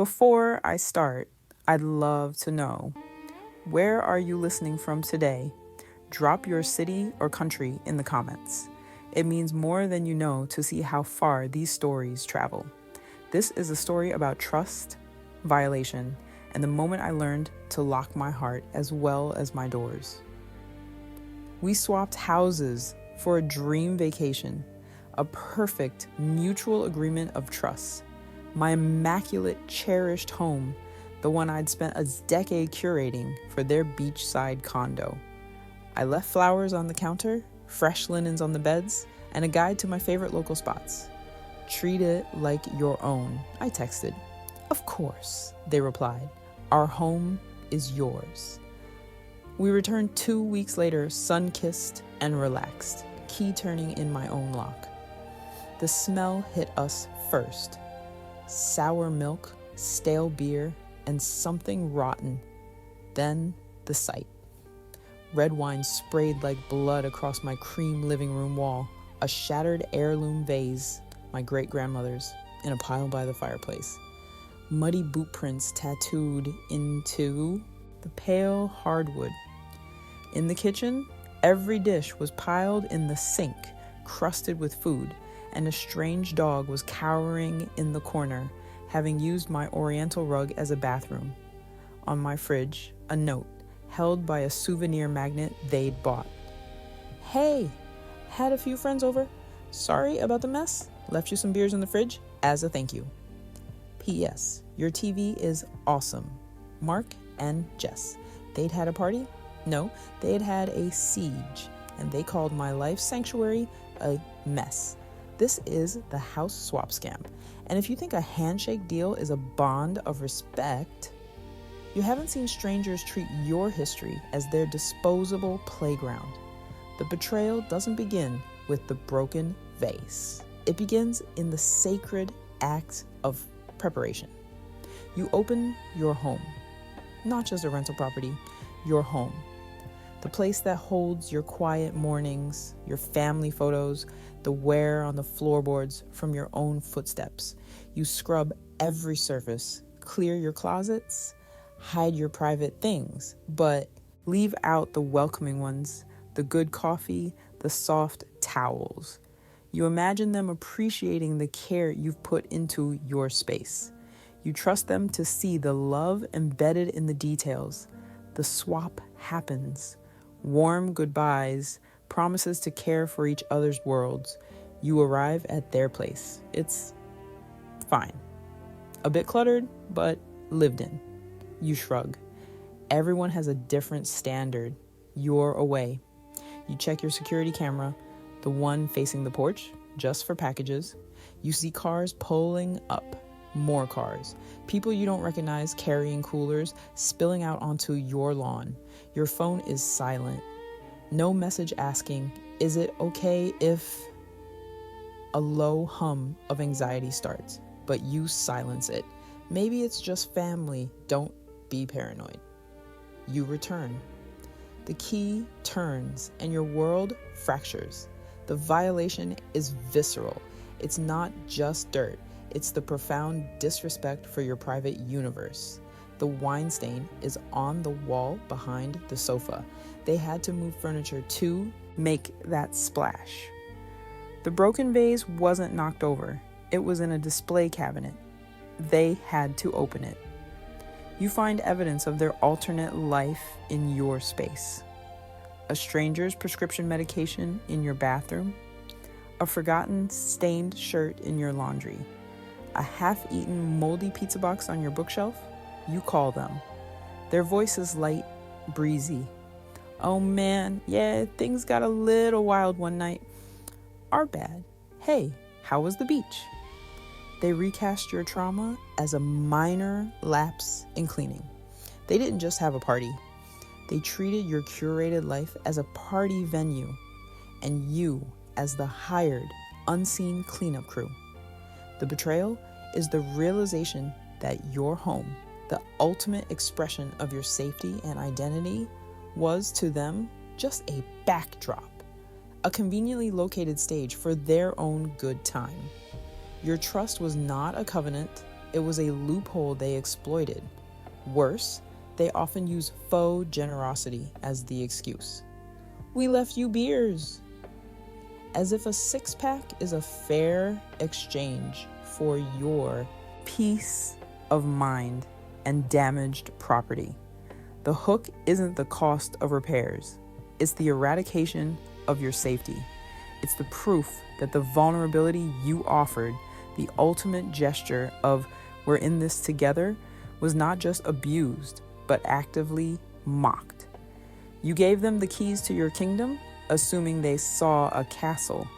Before I start, I'd love to know, where are you listening from today? Drop your city or country in the comments. It means more than you know to see how far these stories travel. This is a story about trust, violation, and the moment I learned to lock my heart as well as my doors. We swapped houses for a dream vacation, a perfect mutual agreement of trust. My immaculate, cherished home, the one I'd spent a decade curating for their beachside condo. I left flowers on the counter, fresh linens on the beds, and a guide to my favorite local spots. Treat it like your own, I texted. Of course, they replied. Our home is yours. We returned 2 weeks later, sun-kissed and relaxed, key turning in my own lock. The smell hit us first. Sour milk, stale beer, and something rotten. Then the sight. Red wine sprayed like blood across my cream living room wall, a shattered heirloom vase, my great-grandmother's, in a pile by the fireplace. Muddy boot prints tattooed into the pale hardwood. In the kitchen, every dish was piled in the sink, crusted with food, and a strange dog was cowering in the corner, having used my oriental rug as a bathroom. On my fridge, a note, held by a souvenir magnet they'd bought. Hey, had a few friends over. Sorry about the mess. Left you some beers in the fridge as a thank you. P.S. Your TV is awesome. Mark and Jess. They'd had a party? No, they'd had a siege, and they called my life sanctuary a mess. This is the house swap scam. And if you think a handshake deal is a bond of respect, you haven't seen strangers treat your history as their disposable playground. The betrayal doesn't begin with the broken vase. It begins in the sacred act of preparation. You open your home, not just a rental property, your home. The place that holds your quiet mornings, your family photos, the wear on the floorboards from your own footsteps. You scrub every surface, clear your closets, hide your private things, but leave out the welcoming ones, the good coffee, the soft towels. You imagine them appreciating the care you've put into your space. You trust them to see the love embedded in the details. The swap happens. Warm goodbyes, promises to care for each other's worlds. You arrive at their place. It's fine. A bit cluttered, but lived in. You shrug. Everyone has a different standard. You're away. You check your security camera, the one facing the porch, just for packages. You see cars pulling up. More cars. People you don't recognize carrying coolers, spilling out onto your lawn. Your phone is silent. No message asking, is it okay if... A low hum of anxiety starts, but you silence it. Maybe it's just family. Don't be paranoid. You return. The key turns and your world fractures. The violation is visceral. It's not just dirt. It's the profound disrespect for your private universe. The wine stain is on the wall behind the sofa. They had to move furniture to make that splash. The broken vase wasn't knocked over. It was in a display cabinet. They had to open it. You find evidence of their alternate life in your space. A stranger's prescription medication in your bathroom. A forgotten stained shirt in your laundry. A half-eaten moldy pizza box on your bookshelf. You call them. Their voice is light, breezy. Oh man, yeah, things got a little wild one night. Our bad. Hey, how was the beach? They recast your trauma as a minor lapse in cleaning. They didn't just have a party. They treated your curated life as a party venue, and you as the hired, unseen cleanup crew. The betrayal is the realization that your home, the ultimate expression of your safety and identity, was to them just a backdrop, a conveniently located stage for their own good time. Your trust was not a covenant, it was a loophole they exploited. Worse, they often use faux generosity as the excuse. We left you beers. As if a six-pack is a fair exchange for your peace of mind and damaged property. The hook isn't the cost of repairs. It's the eradication of your safety. It's the proof that the vulnerability you offered, the ultimate gesture of we're in this together, was not just abused, but actively mocked. You gave them the keys to your kingdom, assuming they saw a castle.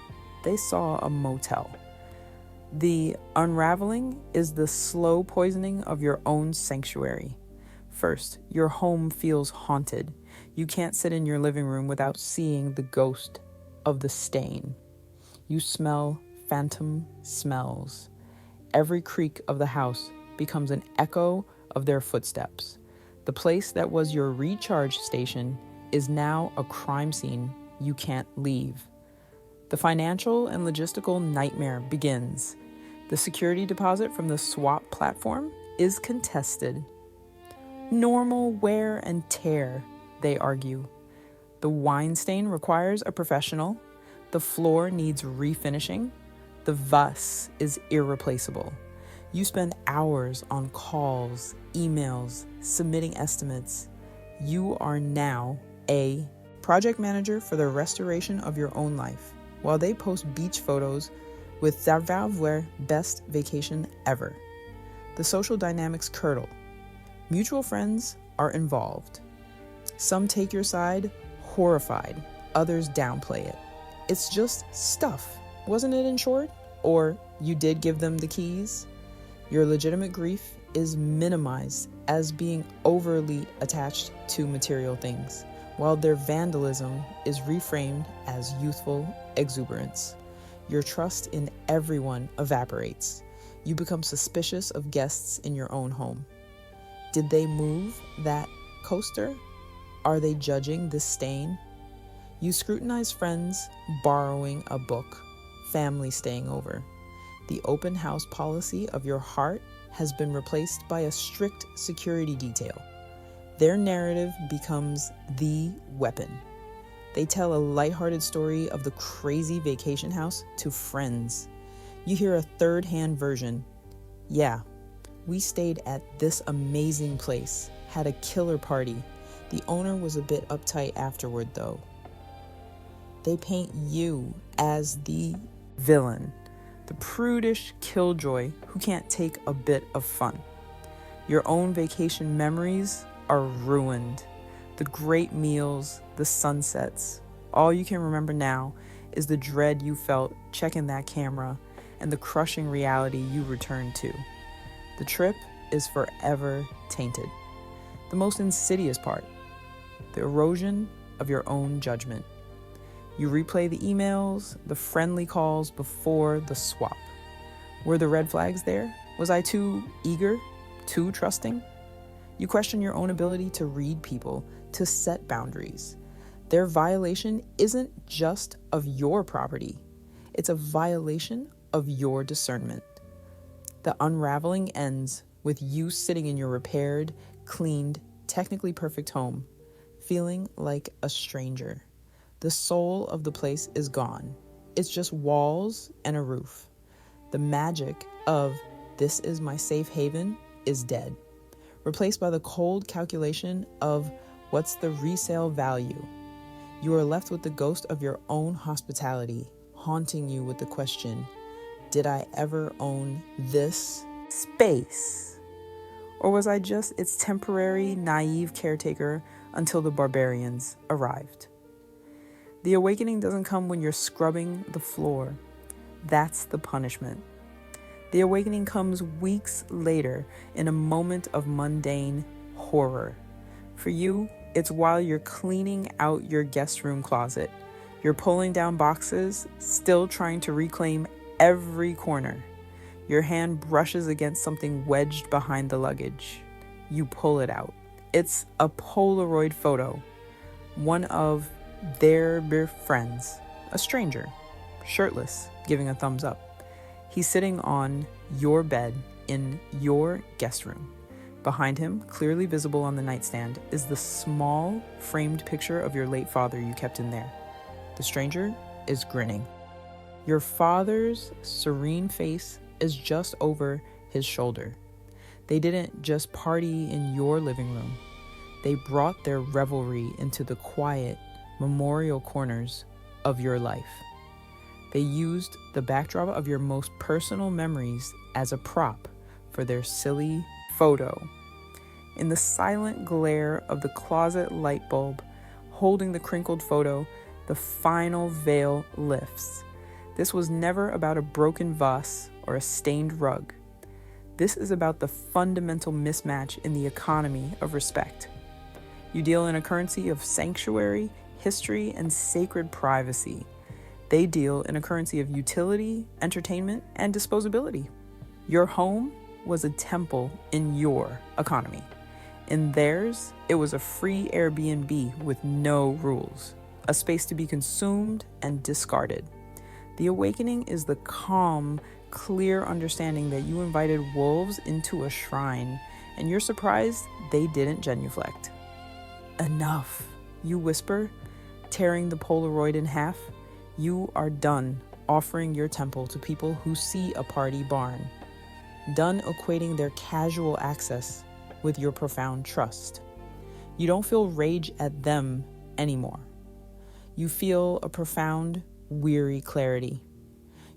They saw a motel. The unraveling is the slow poisoning of your own sanctuary. First, your home feels haunted. You can't sit in your living room without seeing the ghost of the stain. You smell phantom smells. Every creak of the house becomes an echo of their footsteps. The place that was your recharge station is now a crime scene you can't leave. The financial and logistical nightmare begins. The security deposit from the swap platform is contested. Normal wear and tear, they argue. The wine stain requires a professional. The floor needs refinishing. The vase is irreplaceable. You spend hours on calls, emails, submitting estimates. You are now a project manager for the restoration of your own life, while they post beach photos with Zarvalver best vacation ever. The social dynamics curdle. Mutual friends are involved. Some take your side, horrified. Others downplay it. It's just stuff, wasn't it, in short? Or you did give them the keys? Your legitimate grief is minimized as being overly attached to material things, while their vandalism is reframed as youthful exuberance. Your trust in everyone evaporates. You become suspicious of guests in your own home. Did they move that coaster? Are they judging this stain? You scrutinize friends borrowing a book, family staying over. The open house policy of your heart has been replaced by a strict security detail. Their narrative becomes the weapon. They tell a lighthearted story of the crazy vacation house to friends. You hear a third-hand version. Yeah, we stayed at this amazing place, had a killer party. The owner was a bit uptight afterward, though. They paint you as the villain, the prudish killjoy who can't take a bit of fun. Your own vacation memories are ruined. The great meals, the sunsets, all you can remember now is the dread you felt checking that camera and the crushing reality you returned to. The trip is forever tainted. The most insidious part, the erosion of your own judgment. You replay the emails, the friendly calls before the swap. Were the red flags there? Was I too eager, too trusting? You question your own ability to read people, to set boundaries. Their violation isn't just of your property. It's a violation of your discernment. The unraveling ends with you sitting in your repaired, cleaned, technically perfect home, feeling like a stranger. The soul of the place is gone. It's just walls and a roof. The magic of this is my safe haven is dead, replaced by the cold calculation of what's the resale value. You are left with the ghost of your own hospitality, haunting you with the question, did I ever own this space? Or was I just its temporary, naive caretaker until the barbarians arrived? The awakening doesn't come when you're scrubbing the floor. That's the punishment. The awakening comes weeks later in a moment of mundane horror. For you, it's while you're cleaning out your guest room closet. You're pulling down boxes, still trying to reclaim every corner. Your hand brushes against something wedged behind the luggage. You pull it out. It's a Polaroid photo, one of their friends, a stranger, shirtless, giving a thumbs up. He's sitting on your bed in your guest room. Behind him, clearly visible on the nightstand, is the small framed picture of your late father you kept in there. The stranger is grinning. Your father's serene face is just over his shoulder. They didn't just party in your living room. They brought their revelry into the quiet, memorial corners of your life. They used the backdrop of your most personal memories as a prop for their silly photo. In the silent glare of the closet light bulb, holding the crinkled photo, the final veil lifts. This was never about a broken vase or a stained rug. This is about the fundamental mismatch in the economy of respect. You deal in a currency of sanctuary, history, and sacred privacy. They deal in a currency of utility, entertainment, and disposability. Your home was a temple in your economy. In theirs, it was a free Airbnb with no rules, a space to be consumed and discarded. The awakening is the calm, clear understanding that you invited wolves into a shrine, and you're surprised they didn't genuflect. Enough, you whisper, tearing the Polaroid in half. You are done offering your temple to people who see a party barn, done equating their casual access with your profound trust. You don't feel rage at them anymore. You feel a profound, weary clarity.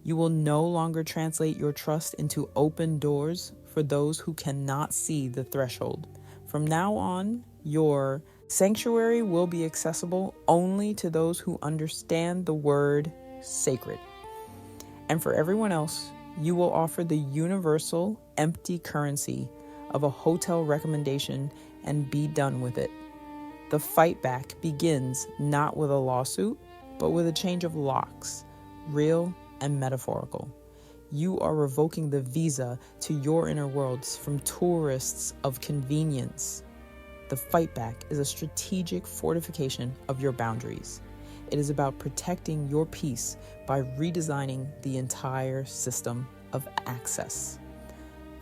You will no longer translate your trust into open doors for those who cannot see the threshold. From now on, your sanctuary will be accessible only to those who understand the word sacred. And for everyone else, you will offer the universal empty currency of a hotel recommendation and be done with it. The fight back begins not with a lawsuit, but with a change of locks, real and metaphorical. You are revoking the visa to your inner worlds from tourists of convenience. The fight back is a strategic fortification of your boundaries. It is about protecting your peace by redesigning the entire system of access.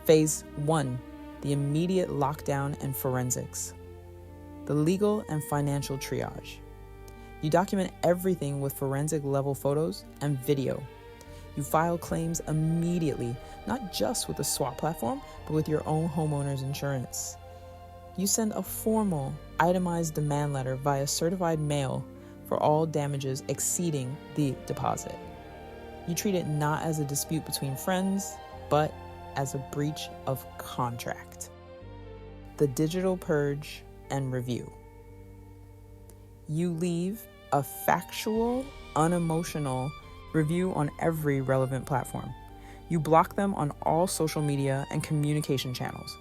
Phase 1, the immediate lockdown and forensics. The legal and financial triage. You document everything with forensic level photos and video. You file claims immediately, not just with the swap platform, but with your own homeowner's insurance. You send a formal, itemized demand letter via certified mail for all damages exceeding the deposit. You treat it not as a dispute between friends, but as a breach of contract. The digital purge and review. You leave a factual, unemotional review on every relevant platform. You block them on all social media and communication channels.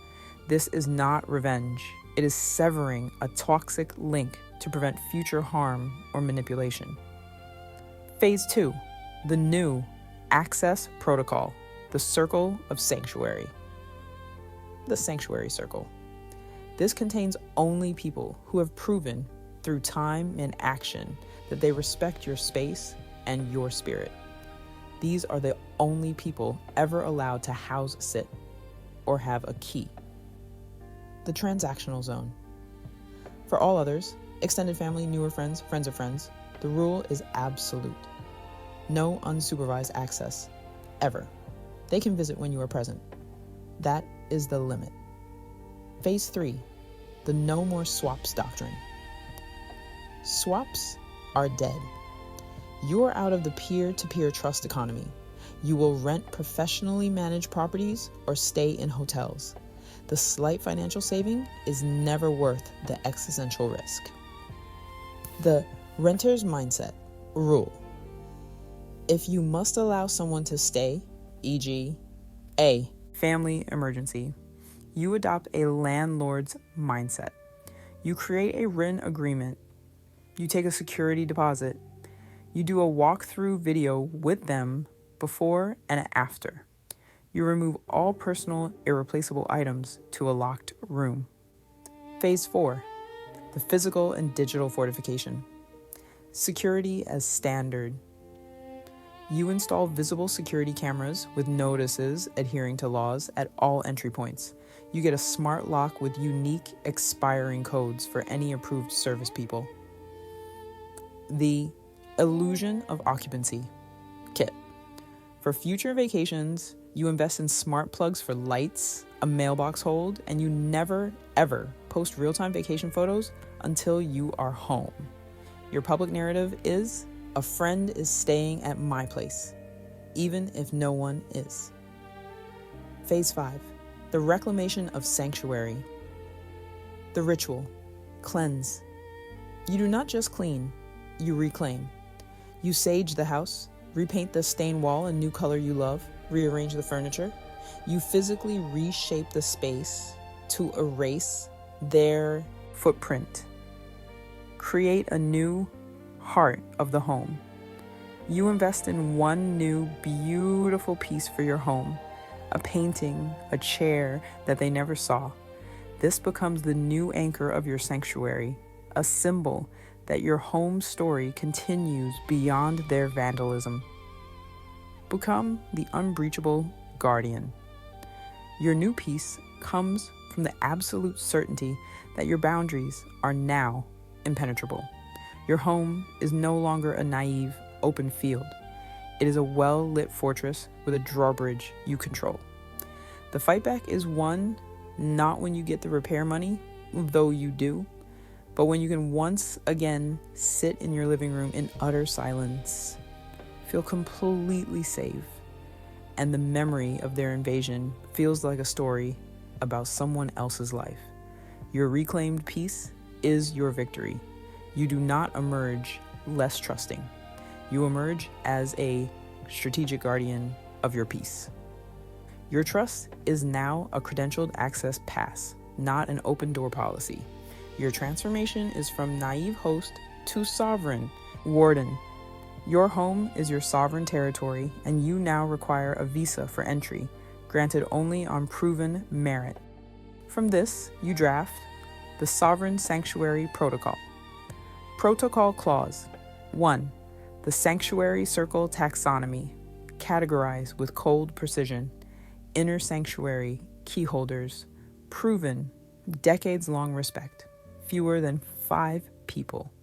This is not revenge. It is severing a toxic link to prevent future harm or manipulation. Phase 2, the new access protocol, the circle of sanctuary. The sanctuary circle. This contains only people who have proven through time and action that they respect your space and your spirit. These are the only people ever allowed to house sit or have a key. The transactional zone. For all others, extended family, newer friends, friends of friends, the rule is absolute. No unsupervised access, ever. They can visit when you are present. That is the limit. Phase 3, the no more swaps doctrine. Swaps are dead. You are out of the peer-to-peer trust economy. You will rent professionally managed properties or stay in hotels. The slight financial saving is never worth the existential risk. The renter's mindset rule. If you must allow someone to stay, e.g., a family emergency, you adopt a landlord's mindset. You create a rent agreement. You take a security deposit. You do a walkthrough video with them before and after. You remove all personal, irreplaceable items to a locked room. Phase 4, the physical and digital fortification. Security as standard. You install visible security cameras with notices adhering to laws at all entry points. You get a smart lock with unique expiring codes for any approved service people. The illusion of occupancy kit. For future vacations, you invest in smart plugs for lights, a mailbox hold, and you never, ever post real-time vacation photos until you are home. Your public narrative is, a friend is staying at my place, even if no one is. Phase 5, the reclamation of sanctuary. The ritual, cleanse. You do not just clean, you reclaim. You sage the house, repaint the stained wall a new color you love, rearrange the furniture. You physically reshape the space to erase their footprint. Create a new heart of the home. You invest in one new beautiful piece for your home, a painting, a chair that they never saw. This becomes the new anchor of your sanctuary, a symbol that your home story continues beyond their vandalism. Become the unbreachable guardian. Your new piece comes from the absolute certainty that your boundaries are now impenetrable. Your home is no longer a naive, open field. It is a well-lit fortress with a drawbridge you control. The fight back is won not when you get the repair money, though you do, but when you can once again sit in your living room in utter silence, feel completely safe, and the memory of their invasion feels like a story about someone else's life. Your reclaimed peace is your victory. You do not emerge less trusting. You emerge as a strategic guardian of your peace. Your trust is now a credentialed access pass, not an open door policy. Your transformation is from naive host to sovereign warden. Your home is your sovereign territory, and you now require a visa for entry, granted only on proven merit. From this, you draft the Sovereign Sanctuary Protocol. Protocol Clause 1. The Sanctuary Circle Taxonomy. Categorize with cold precision. Inner sanctuary, key holders. Proven, decades-long respect. Fewer than 5 people.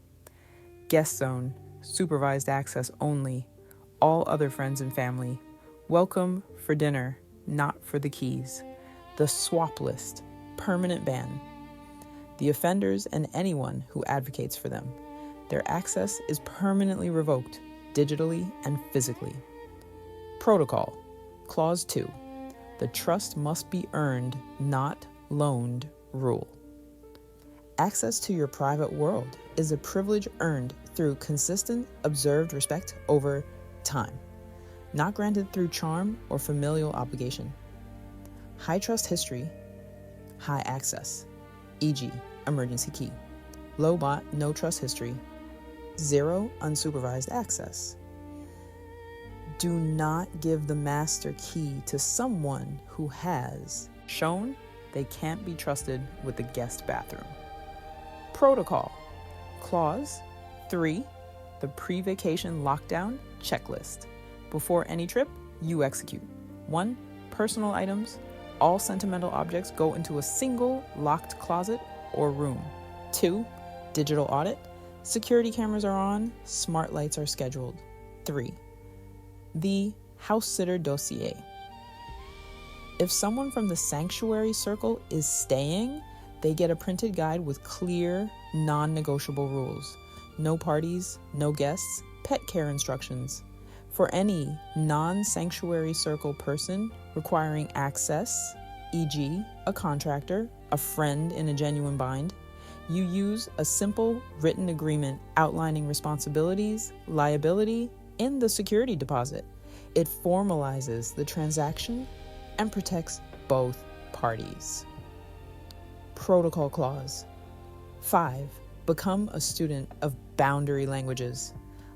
Guest zone, supervised access only. All other friends and family. Welcome for dinner, not for the keys. The swap list, permanent ban. The offenders and anyone who advocates for them. Their access is permanently revoked, digitally and physically. Protocol, Clause 2. The trust must be earned, not loaned rule. Access to your private world is a privilege earned through consistent, observed respect over time, not granted through charm or familial obligation. High trust history, high access, e.g., emergency key. Low bot, no trust history, 0 unsupervised access. Do not give the master key to someone who has shown they can't be trusted with the guest bathroom. Protocol, Clause 3, the pre-vacation lockdown checklist. Before any trip, you execute. 1. Personal items. All sentimental objects go into a single locked closet or room. 2. Digital audit. Security cameras are on, smart lights are scheduled. 3. The house sitter dossier. If someone from the sanctuary circle is staying, they get a printed guide with clear, non-negotiable rules. No parties, no guests, pet care instructions. For any non-sanctuary circle person requiring access, e.g., a contractor, a friend in a genuine bind, you use a simple written agreement outlining responsibilities, liability, and the security deposit. It formalizes the transaction and protects both parties. Protocol Clause 5. Become a student of boundary languages.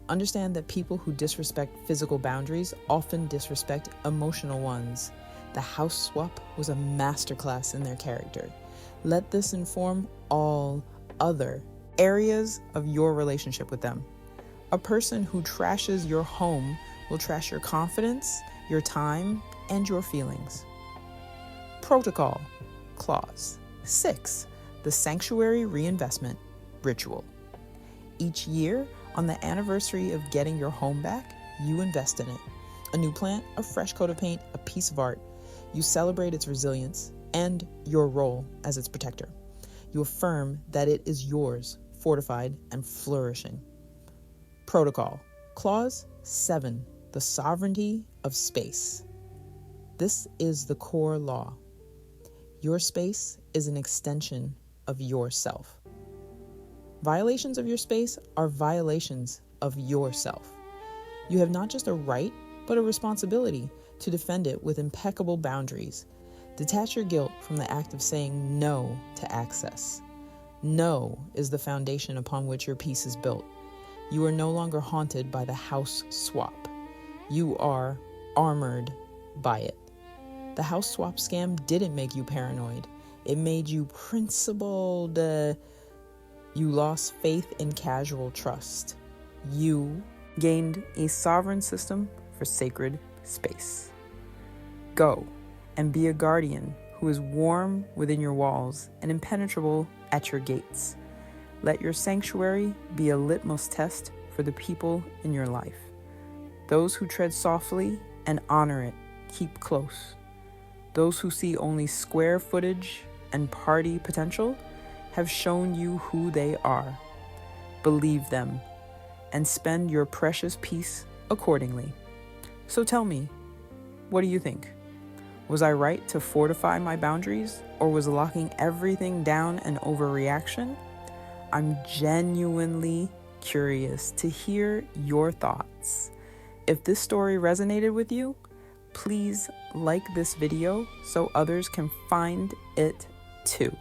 Understand that people who disrespect physical boundaries often disrespect emotional ones. The house swap was a masterclass in their character. Let this inform all other areas of your relationship with them. A person who trashes your home will trash your confidence, your time, and your feelings. Protocol Clause 6. The Sanctuary Reinvestment Ritual. Each year, on the anniversary of getting your home back, you invest in it. A new plant, a fresh coat of paint, a piece of art. You celebrate its resilience and your role as its protector. You affirm that it is yours, fortified and flourishing. Protocol Clause 7. The Sovereignty of Space. This is the core law. Your space is an extension of yourself. Violations of your space are violations of yourself. You have not just a right, but a responsibility to defend it with impeccable boundaries. Detach your guilt from the act of saying no to access. No is the foundation upon which your peace is built. You are no longer haunted by the house swap. You are armored by it. The house swap scam didn't make you paranoid. It made you principled. You lost faith in casual trust. You gained a sovereign system for sacred space. Go and be a guardian who is warm within your walls and impenetrable at your gates. Let your sanctuary be a litmus test for the people in your life. Those who tread softly and honor it, keep close. Those who see only square footage and party potential have shown you who they are. Believe them and spend your precious peace accordingly. So tell me, what do you think? Was I right to fortify my boundaries, or was locking everything down an overreaction? I'm genuinely curious to hear your thoughts. If this story resonated with you, please like this video so others can find it too.